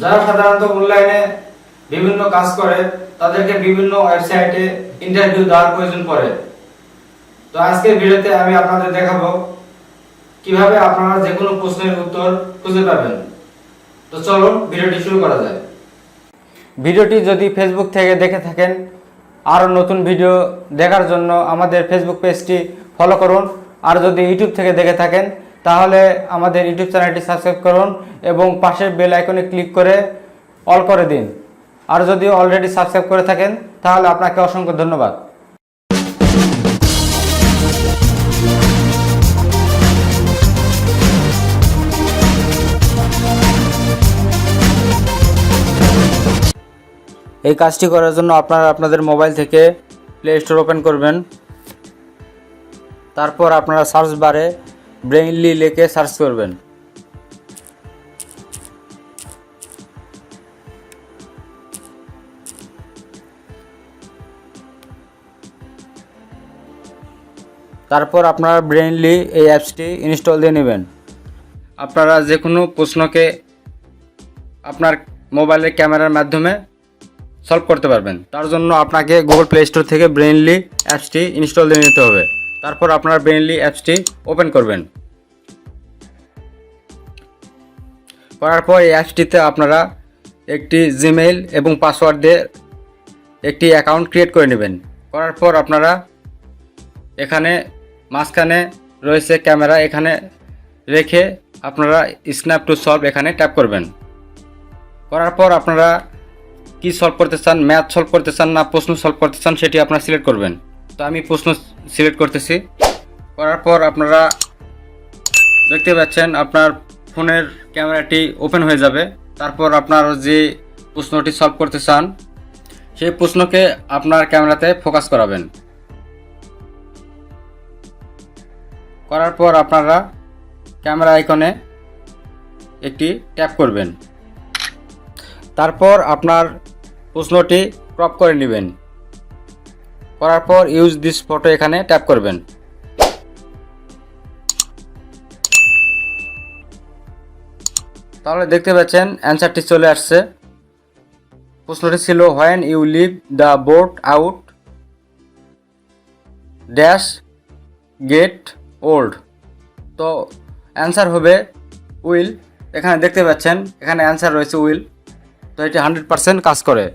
যারা সাধারণত অনলাইনে বিভিন্ন কাজ করে তাদেরকে বিভিন্ন ওয়েবসাইটে ইন্টারভিউ দেওয়ার প্রয়োজন পড়ে। তো আজকের ভিডিওতে আমি আপনাদের দেখাবো কিভাবে আপনারা যে কোনো প্রশ্নের উত্তর খুঁজে পাবেন। তো চলুন ভিডিওটি শুরু করা যায়। ভিডিওটি যদি ফেসবুক থেকে দেখে থাকেন, আরও নতুন ভিডিও দেখার জন্য আমাদের ফেসবুক পেজটি ফলো করুন। আর যদি ইউটিউব থেকে দেখে থাকেন তাহলে আমাদের ইউটিউব চ্যানেলটি সাবস্ক্রাইব করুন এবং পাশের বেল আইকনে ক্লিক করে অল করে দিন। আর যদি অলরেডি সাবস্ক্রাইব করে থাকেন তাহলে আপনাকে অসংখ্য ধন্যবাদ। এই কাজটি করার জন্য আপনারা আপনাদের মোবাইল থেকে প্লে স্টোর ওপেন করবেন। তারপর আপনারা সার্চ বারে ব্রেইনলি লিখে সার্চ করবেন। তারপর আপনারা ব্রেইনলি এই অ্যাপসটি ইনস্টল দিয়ে নেবেন। আপনারা যে কোনো প্রশ্নকে আপনার মোবাইলের ক্যামেরার মাধ্যমে সলভ করতে পারবেন। তার জন্য আপনাকে গুগল প্লে স্টোর থেকে ব্রেইনলি অ্যাপসটি ইনস্টল দিয়ে নিতে হবে। তারপর আপনার ব্রেইনলি অ্যাপসটি ওপেন করবেন। করার পর এই অ্যাপসটিতে আপনারা একটি জিমেইল এবং পাসওয়ার্ড দিয়ে একটি অ্যাকাউন্ট ক্রিয়েট করে নেবেন। করার পর আপনারা এখানে মাঝখানে রয়েছে ক্যামেরা, এখানে রেখে আপনারা স্ন্যাপ টু সলভ এখানে ট্যাপ করবেন। করার পর আপনারা কি সলভ করতে চান, ম্যাথ সলভ করতে চান না প্রশ্ন সলভ করতে চান সেটি আপনারা সিলেক্ট করবেন। তো আমি প্রশ্ন সিলেক্ট করতেছি। করার পর আপনারা দেখতে পাচ্ছেন আপনার ফোনের ক্যামেরাটি ওপেন হয়ে যাবে। তারপর আপনার যে প্রশ্নটি সলভ করতে চান সেই প্রশ্নকে আপনার ক্যামেরাতে ফোকাস করাবেন। করার পর আপনারা ক্যামেরা আইকনে একটি ট্যাপ করবেন। তারপর আপনার প্রশ্নটি ক্রপ করে নেবেন। করার পর ইউজ দিস ফটো এখানে ট্যাপ করবেন। তাহলে দেখতে পাচ্ছেন অ্যান্সারটি চলে আসছে। প্রশ্নটি ছিল when you leave the boat out dash get old. তো অ্যান্সার হবে উইল। এখানে দেখতে পাচ্ছেন এখানে অ্যান্সার রয়েছে উইল। তো এটি 100% কাজ করে।